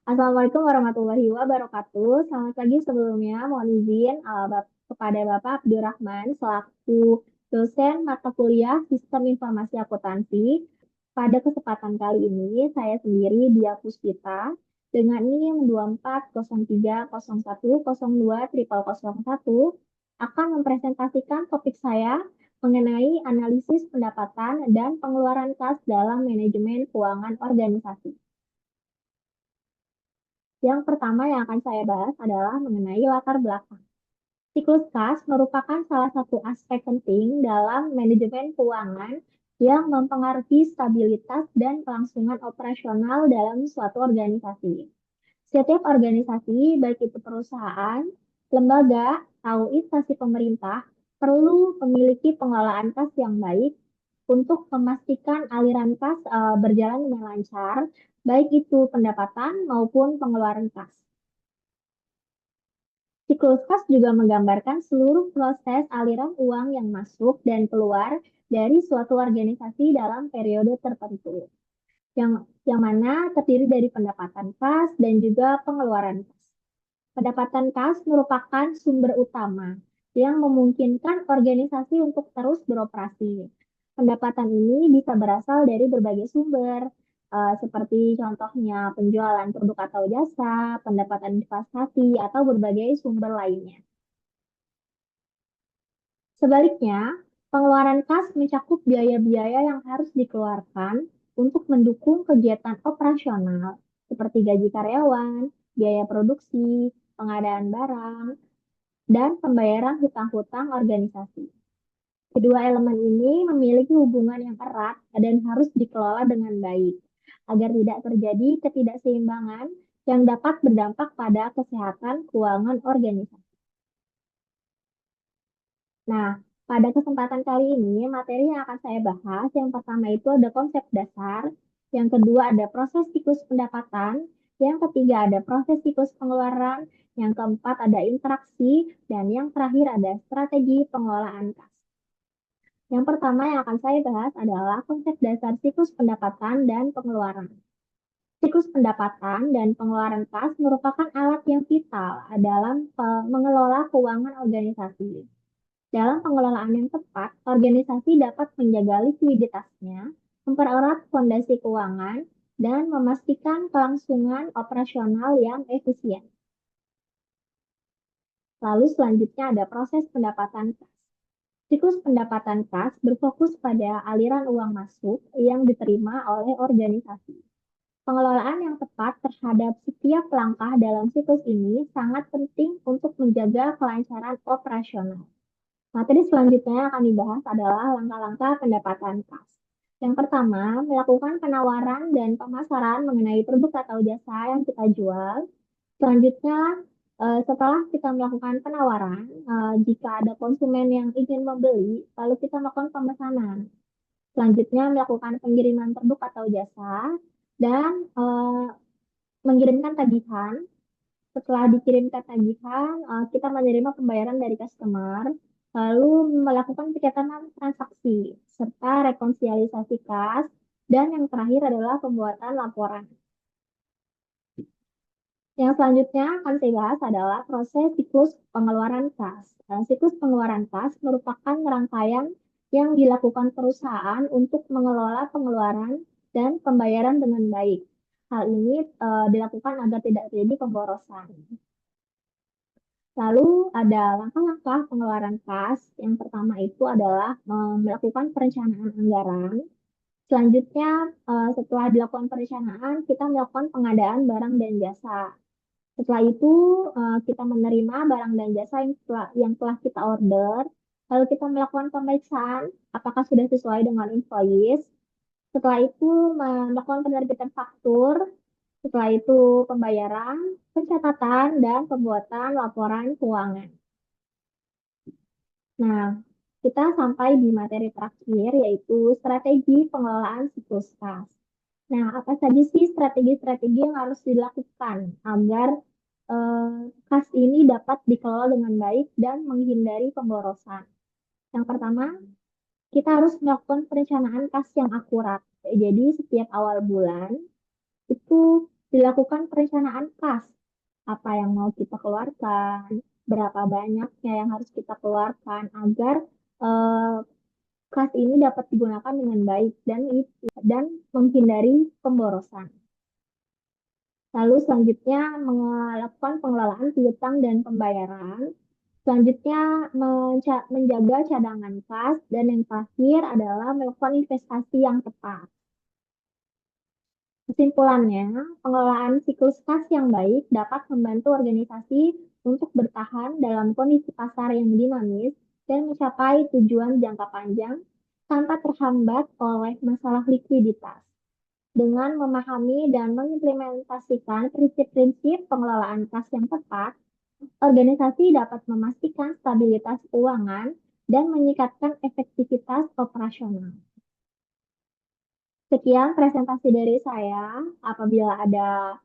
Assalamualaikum warahmatullahi wabarakatuh. Selamat pagi sebelumnya. Mohon izin kepada Bapak Abdurrahman selaku dosen mata kuliah Sistem Informasi Akuntansi. Pada kesempatan kali ini, saya sendiri Dia Puspita dengan NIM 240301020001 akan mempresentasikan topik saya mengenai analisis pendapatan dan pengeluaran kas dalam manajemen keuangan organisasi. Yang pertama yang akan saya bahas adalah mengenai latar belakang. Siklus kas merupakan salah satu aspek penting dalam manajemen keuangan yang mempengaruhi stabilitas dan kelangsungan operasional dalam suatu organisasi. Setiap organisasi, baik itu perusahaan, lembaga, atau instansi pemerintah, perlu memiliki pengelolaan kas yang baik untuk memastikan aliran kas berjalan dengan lancar, baik itu pendapatan maupun pengeluaran kas. Siklus kas juga menggambarkan seluruh proses aliran uang yang masuk dan keluar dari suatu organisasi dalam periode tertentu, yang, yang mana terdiri dari pendapatan kas dan juga pengeluaran kas. Pendapatan kas merupakan sumber utama yang memungkinkan organisasi untuk terus beroperasi. Pendapatan ini bisa berasal dari berbagai sumber, seperti contohnya penjualan produk atau jasa, pendapatan investasi, atau berbagai sumber lainnya. Sebaliknya, pengeluaran kas mencakup biaya-biaya yang harus dikeluarkan untuk mendukung kegiatan operasional, seperti gaji karyawan, biaya produksi, pengadaan barang, dan pembayaran hutang-hutang organisasi. Kedua elemen ini memiliki hubungan yang erat dan harus dikelola dengan baik, agar tidak terjadi ketidakseimbangan yang dapat berdampak pada kesehatan keuangan organisasi. Nah, pada kesempatan kali ini, materi yang akan saya bahas, yang pertama itu ada konsep dasar, yang kedua ada proses siklus pendapatan, yang ketiga ada proses siklus pengeluaran, yang keempat ada interaksi, dan yang terakhir ada strategi pengelolaan kas. Yang pertama yang akan saya bahas adalah konsep dasar siklus pendapatan dan pengeluaran. Siklus pendapatan dan pengeluaran kas merupakan alat yang vital dalam mengelola keuangan organisasi. Dalam pengelolaan yang tepat, organisasi dapat menjaga likuiditasnya, mempererat fondasi keuangan, dan memastikan kelangsungan operasional yang efisien. Lalu selanjutnya ada proses pendapatan kas. Siklus pendapatan kas berfokus pada aliran uang masuk yang diterima oleh organisasi. Pengelolaan yang tepat terhadap setiap langkah dalam siklus ini sangat penting untuk menjaga kelancaran operasional. Materi selanjutnya yang akan dibahas adalah langkah-langkah pendapatan kas. Yang pertama, melakukan penawaran dan pemasaran mengenai produk atau jasa yang kita jual. Selanjutnya, setelah kita melakukan penawaran, jika ada konsumen yang ingin membeli, lalu kita melakukan pemesanan. Selanjutnya, melakukan pengiriman produk atau jasa dan mengirimkan tagihan. Setelah dikirimkan tagihan, kita menerima pembayaran dari customer, lalu melakukan pencatatan transaksi, serta rekonsiliasi kas, dan yang terakhir adalah pembuatan laporan. Yang selanjutnya akan saya bahas adalah proses siklus pengeluaran kas. Siklus pengeluaran kas merupakan rangkaian yang dilakukan perusahaan untuk mengelola pengeluaran dan pembayaran dengan baik. Hal ini dilakukan agar tidak terjadi pemborosan. Lalu ada langkah-langkah pengeluaran kas. Yang pertama itu adalah melakukan perencanaan anggaran. Selanjutnya, setelah dilakukan perencanaan, kita melakukan pengadaan barang dan jasa. Setelah itu, kita menerima barang dan jasa yang telah kita order. Lalu kita melakukan pemeriksaan apakah sudah sesuai dengan invoice. Setelah itu, melakukan penerbitan faktur. Setelah itu, pembayaran, pencatatan, dan pembuatan laporan keuangan. Nah, kita sampai di materi terakhir, yaitu strategi pengelolaan siklus kas. Nah, apa saja sih strategi-strategi yang harus dilakukan agar kas ini dapat dikelola dengan baik dan menghindari pemborosan? Yang pertama, kita harus melakukan perencanaan kas yang akurat. Jadi, setiap awal bulan, itu Dilakukan perencanaan kas, apa yang mau kita keluarkan, berapa banyaknya yang harus kita keluarkan agar eh, kas ini dapat digunakan dengan baik dan menghindari pemborosan. Lalu selanjutnya melakukan pengelolaan piutang dan pembayaran. Selanjutnya menjaga cadangan kas dan yang terakhir adalah melakukan investasi yang tepat. Kesimpulannya, pengelolaan siklus kas yang baik dapat membantu organisasi untuk bertahan dalam kondisi pasar yang dinamis dan mencapai tujuan jangka panjang tanpa terhambat oleh masalah likuiditas. Dengan memahami dan mengimplementasikan prinsip-prinsip pengelolaan kas yang tepat, organisasi dapat memastikan stabilitas keuangan dan meningkatkan efektivitas operasional. Sekian presentasi dari saya. Apabila ada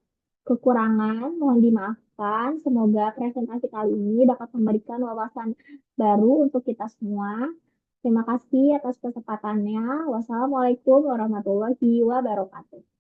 kekurangan, mohon dimaafkan. Semoga presentasi kali ini dapat memberikan wawasan baru untuk kita semua. Terima kasih atas kesempatannya. Wassalamualaikum warahmatullahi wabarakatuh.